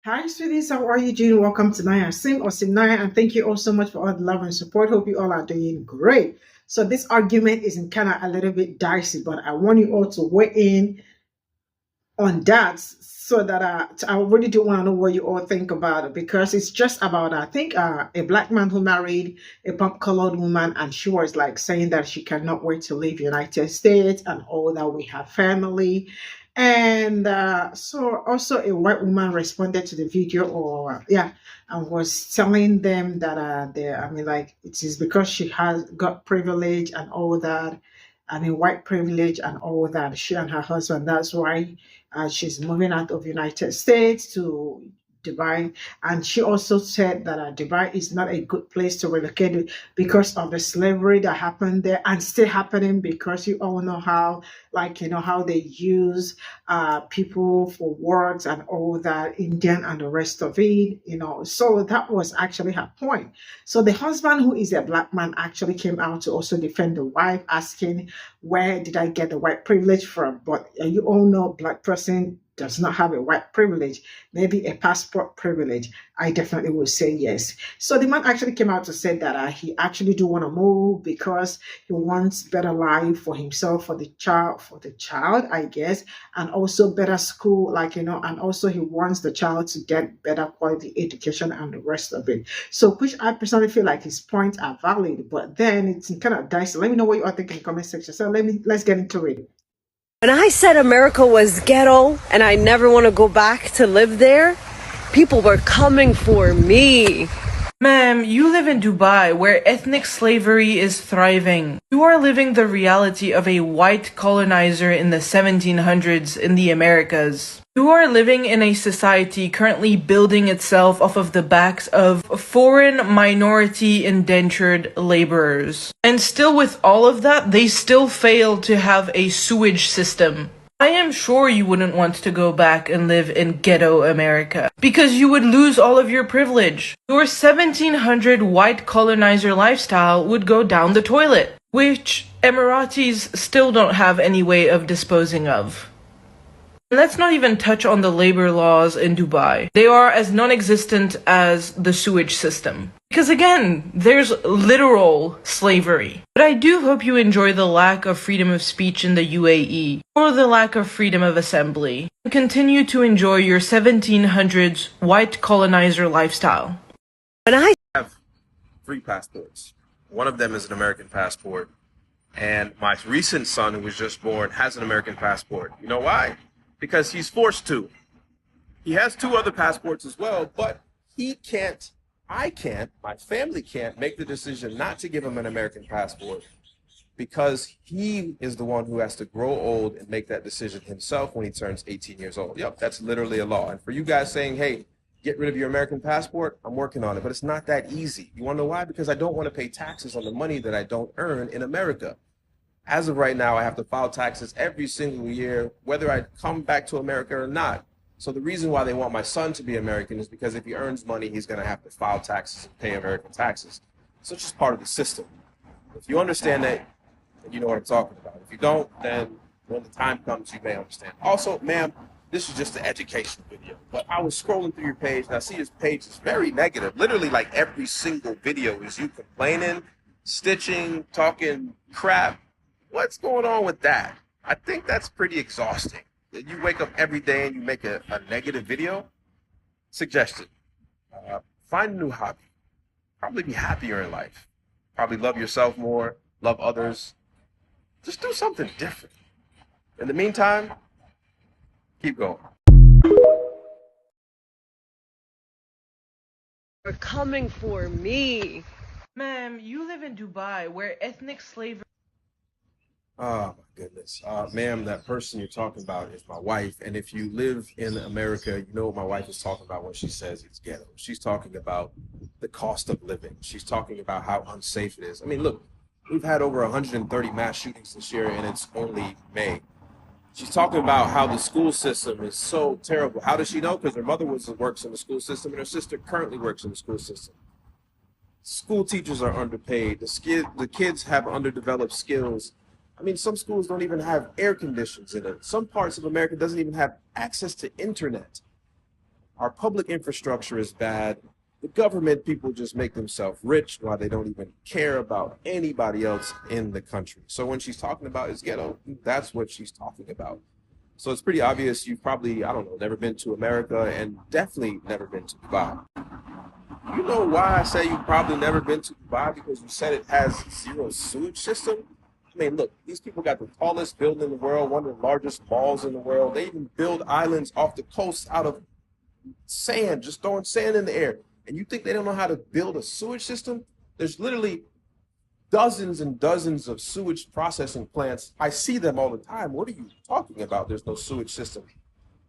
Hi, sweeties. How are you doing? Welcome to Naya Sim or Cimnanya, and thank you all so much for all the love and support. Hope you all are doing great. So this argument is in kind of a little bit dicey, but I want you all to weigh in on that so that I really do want to know what you all think about it because it's just about I think a black man who married a pop colored woman and she was like saying that she cannot wait to leave United States and all that we have family and so also a white woman responded to the video or yeah and was telling them that they I mean like it is because she has got privilege and all that. I mean, white privilege and all that. She and her husband. That's why she's moving out of United States to Dubai, and she also said that Dubai is not a good place to relocate because of the slavery that happened there and still happening because you all know how, like how they use people for works and all that, Indian and the rest of it. So that was actually her point. So the husband, who is a black man, actually came out to also defend the wife, asking where did I get the white privilege from? But you all know black person does not have a white privilege, maybe a passport privilege. I definitely would say yes. So the man actually came out to say that he actually do want to move because he wants better life for himself, for the child, I guess, and also better school, and also he wants the child to get better quality education and the rest of it. So, which I personally feel like his points are valid, but then it's kind of dicey. Let me know what you all think in the comment section. So let's get into it. When I said America was ghetto and I never want to go back to live there, people were coming for me. Ma'am, you live in Dubai, where ethnic slavery is thriving. You are living the reality of a white colonizer in the 1700s in the Americas. You are living in a society currently building itself off of the backs of foreign minority indentured laborers. And still with all of that, they still fail to have a sewage system. I am sure you wouldn't want to go back and live in ghetto America because you would lose all of your privilege. Your 1700 white colonizer lifestyle would go down the toilet, which Emiratis still don't have any way of disposing of. Let's not even touch on the labor laws in Dubai. They are as non-existent as the sewage system. Because again, there's literal slavery. But I do hope you enjoy the lack of freedom of speech in the UAE, or the lack of freedom of assembly, and continue to enjoy your 1700s white colonizer lifestyle. When I have three passports. One of them is an American passport, and my recent son, who was just born, has an American passport. You know why? Because he's forced to. He has two other passports as well, but I can't, my family can't make the decision not to give him an American passport because he is the one who has to grow old and make that decision himself when he turns 18 years old. Yep, that's literally a law. And for you guys saying, hey, get rid of your American passport, I'm working on it, but it's not that easy. You want to know why? Because I don't want to pay taxes on the money that I don't earn in America. As of right now, I have to file taxes every single year, whether I come back to America or not. So the reason why they want my son to be American is because if he earns money, he's going to have to file taxes and pay American taxes. So it's just part of the system. If you understand that, then you know what I'm talking about. If you don't, then when the time comes, you may understand. Also, ma'am, this is just an education video, but I was scrolling through your page and I see this page is very negative. Literally, like every single video is you complaining, stitching, talking crap. What's going on with that? I think that's pretty exhausting. You wake up every day and you make a negative video. Suggestion, find a new hobby. Probably be happier in life. Probably love yourself more, love others. Just do something different. In the meantime, keep going. were coming for me. Ma'am, you live in Dubai, where ethnic slavery. Oh my goodness. Ma'am, that person you're talking about is my wife. And if you live in America, you know what my wife is talking about when she says it's ghetto. She's talking about the cost of living. She's talking about how unsafe it is. I mean, look, we've had over 130 mass shootings this year and it's only May. She's talking about how the school system is so terrible. How does she know? Because her mother works in the school system and her sister currently works in the school system. School teachers are underpaid. The kids have underdeveloped skills. I mean, some schools don't even have air conditions in it. Some parts of America doesn't even have access to internet. Our public infrastructure is bad. The government people just make themselves rich while they don't even care about anybody else in the country. So when she's talking about his ghetto, that's what she's talking about. So it's pretty obvious you've probably, I don't know, never been to America and definitely never been to Dubai. You know why I say you've probably never been to Dubai? Because you said it has zero sewage system. I mean, look, these people got the tallest building in the world, one of the largest malls in the world. They even build islands off the coast out of sand, just throwing sand in the air. And you think they don't know how to build a sewage system? There's literally dozens and dozens of sewage processing plants. I see them all the time. What are you talking about? There's no sewage system.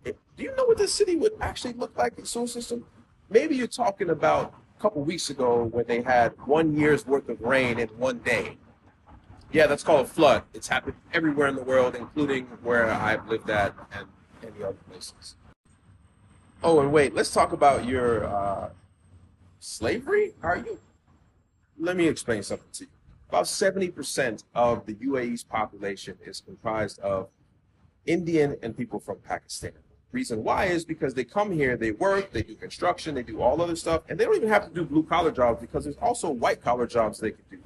Do you know what this city would actually look like, a sewage system? Maybe you're talking about a couple weeks ago when they had 1 year's worth of rain in one day. Yeah, that's called a flood. It's happened everywhere in the world, including where I've lived at and any other places. Oh, and wait, let's talk about your slavery. Are you? Let me explain something to you. About 70% of the UAE's population is comprised of Indian and people from Pakistan. Reason why is because they come here, they work, they do construction, they do all other stuff, and they don't even have to do blue collar jobs because there's also white collar jobs they can do.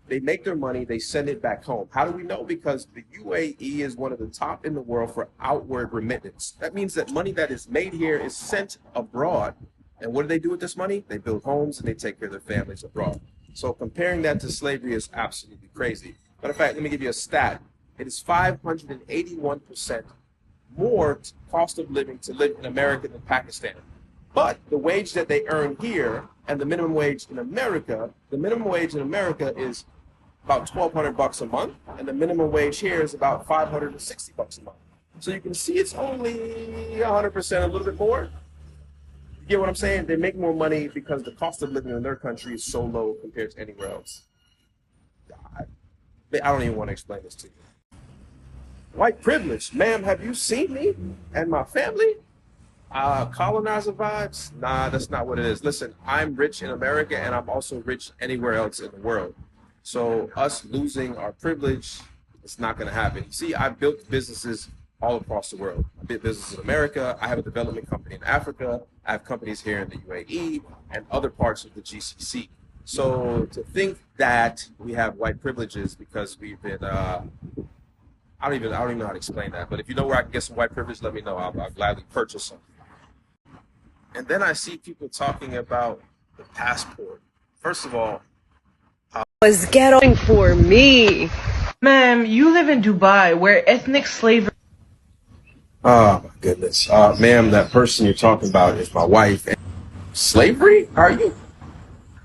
They make their money, they send it back home. How do we know? Because the UAE is one of the top in the world for outward remittance. That means that money that is made here is sent abroad. And what do they do with this money? They build homes and they take care of their families abroad. So comparing that to slavery is absolutely crazy. Matter of fact, let me give you a stat. It is 581% more cost of living to live in America than Pakistan. But the wage that they earn here and the minimum wage in America, the minimum wage in America is about $1,200 a month, and the minimum wage here is about $560 a month. So you can see it's only 100%, a little bit more. You get what I'm saying? They make more money because the cost of living in their country is so low compared to anywhere else. I don't even want to explain this to you. White privilege. Ma'am, have you seen me and my family? Colonizer vibes? Nah, that's not what it is. Listen, I'm rich in America and I'm also rich anywhere else in the world. So us losing our privilege, it's not going to happen. You see, I've built businesses all across the world. I built businesses in America. I have a development company in Africa. I have companies here in the UAE and other parts of the GCC. So to think that we have white privileges because we've been, I don't even know how to explain that. But if you know where I can get some white privilege, let me know. I'll gladly purchase some. And then I see people talking about the passport. First of all, Was ghetto for me. Ma'am, you live in Dubai, where ethnic slavery. oh my goodness, ma'am, that person you're talking about is my wife. Slavery? Are you?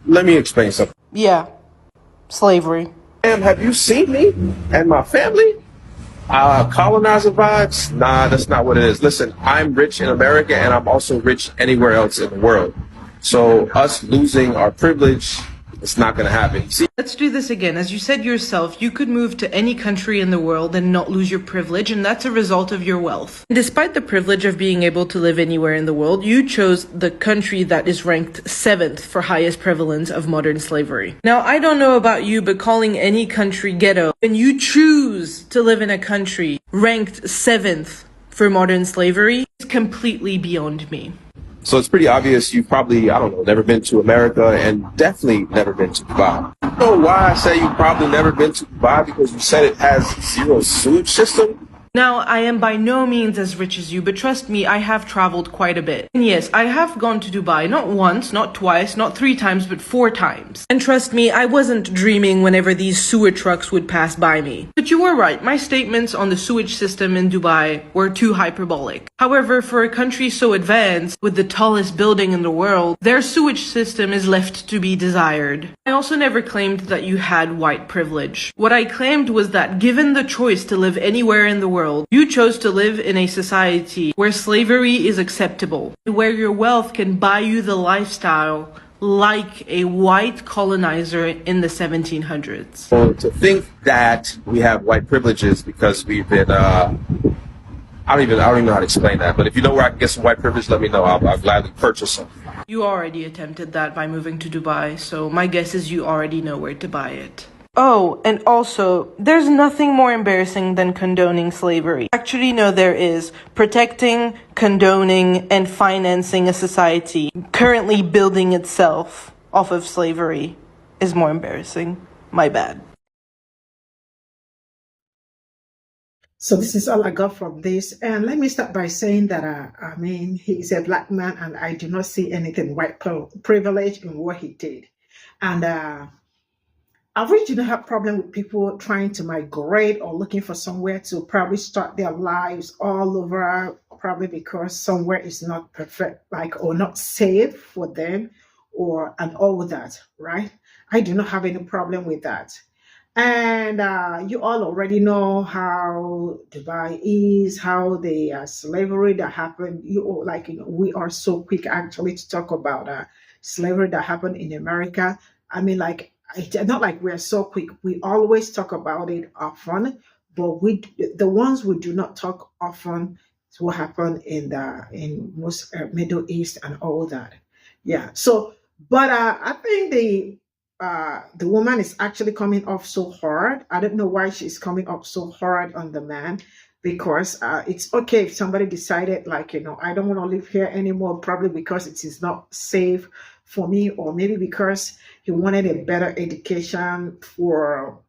Let me explain something. Yeah, slavery. Ma'am, have you seen me and my family? Colonizer vibes? Nah, that's not what it is. Listen, I'm rich in America and I'm also rich anywhere else in the world. So us losing our privilege, it's not going to happen. See, Let's do this again. As you said yourself, you could move to any country in the world and not lose your privilege, and that's a result of your wealth. Despite the privilege of being able to live anywhere in the world, you chose the country that is ranked 7th for highest prevalence of modern slavery. Now, I don't know about you, but calling any country ghetto, when you choose to live in a country ranked 7th for modern slavery, is completely beyond me. so it's pretty obvious you've probably, I don't know, never been to America and definitely never been to Dubai. You know why I say you've probably never been to Dubai? Because you said it has zero sewage system. Now, I am by no means as rich as you, but trust me, I have traveled quite a bit. And yes, I have gone to Dubai, not once, not twice, not 3 times, but 4 times. And trust me, I wasn't dreaming whenever these sewer trucks would pass by me. But you were right, my statements on the sewage system in Dubai were too hyperbolic. However, for a country so advanced, with the tallest building in the world, their sewage system is left to be desired. I also never claimed that you had white privilege. What I claimed was that given the choice to live anywhere in the world, you chose to live in a society where slavery is acceptable, where your wealth can buy you the lifestyle like a white colonizer in the 1700s. So to think that we have white privileges because we've been, I don't even know how to explain that. But if you know where I can get some white privilege, let me know. I'll gladly purchase some. You already attempted that by moving to Dubai, so my guess is you already know where to buy it. Oh, and also, there's nothing more embarrassing than condoning slavery. Actually, no, there is. Protecting, condoning, and financing a society currently building itself off of slavery is more embarrassing. My bad. So this is all I got from this. And let me start by saying that, I mean, he's a black man and I do not see anything white privilege in what he did. And I really do not have problem with people trying to migrate or looking for somewhere to probably start their lives all over, probably because somewhere is not perfect, like, or not safe for them, or and all that, right? I do not have any problem with that. And you all already know how Dubai is, how the slavery that happened. Like, we are so quick actually to talk about slavery that happened in America. I mean, like, it's not like we're so quick. We always talk about it often, but the ones we do not talk often is what happened in most Middle East and all that. Yeah. So, but I think the woman is actually coming off so hard. I don't know why she's coming up so hard on the man, because it's okay if somebody decided, like, I don't want to live here anymore, probably because it is not safe for me, or maybe because he wanted a better education for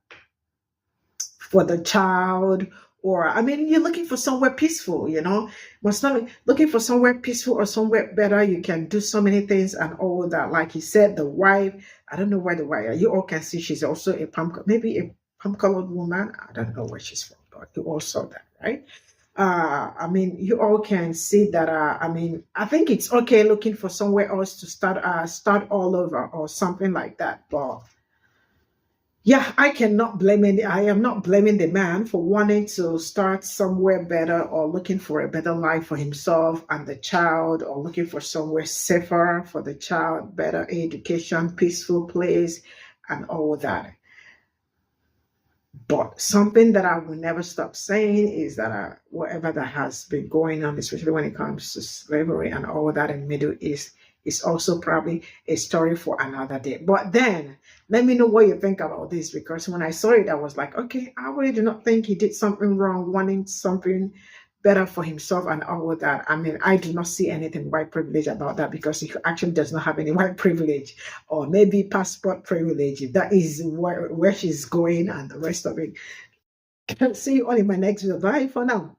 the child. Or, I mean, you're looking for somewhere peaceful, must not be looking for somewhere peaceful or somewhere better. You can do so many things and all that. Like he said, the wife, I don't know where the wife, you all can see she's also maybe a palm colored woman. I don't know where she's from, but you all saw that, right? I mean, you all can see that. I mean, I think it's okay looking for somewhere else to start all over or something like that. But yeah, I cannot blame any. I am not blaming the man for wanting to start somewhere better or looking for a better life for himself and the child, or looking for somewhere safer for the child, better education, peaceful place, and all that. But something that I will never stop saying is that whatever that has been going on, especially when it comes to slavery and all that in Middle East, is also probably a story for another day. But then, let me know what you think about this, because when I saw it, I was like, okay, I really do not think he did something wrong, wanting something better for himself and all of that. I mean, I do not see anything white privilege about that, because he actually does not have any white privilege, or maybe passport privilege, if that is where she's going and the rest of it. See you all in my next video. Bye for now.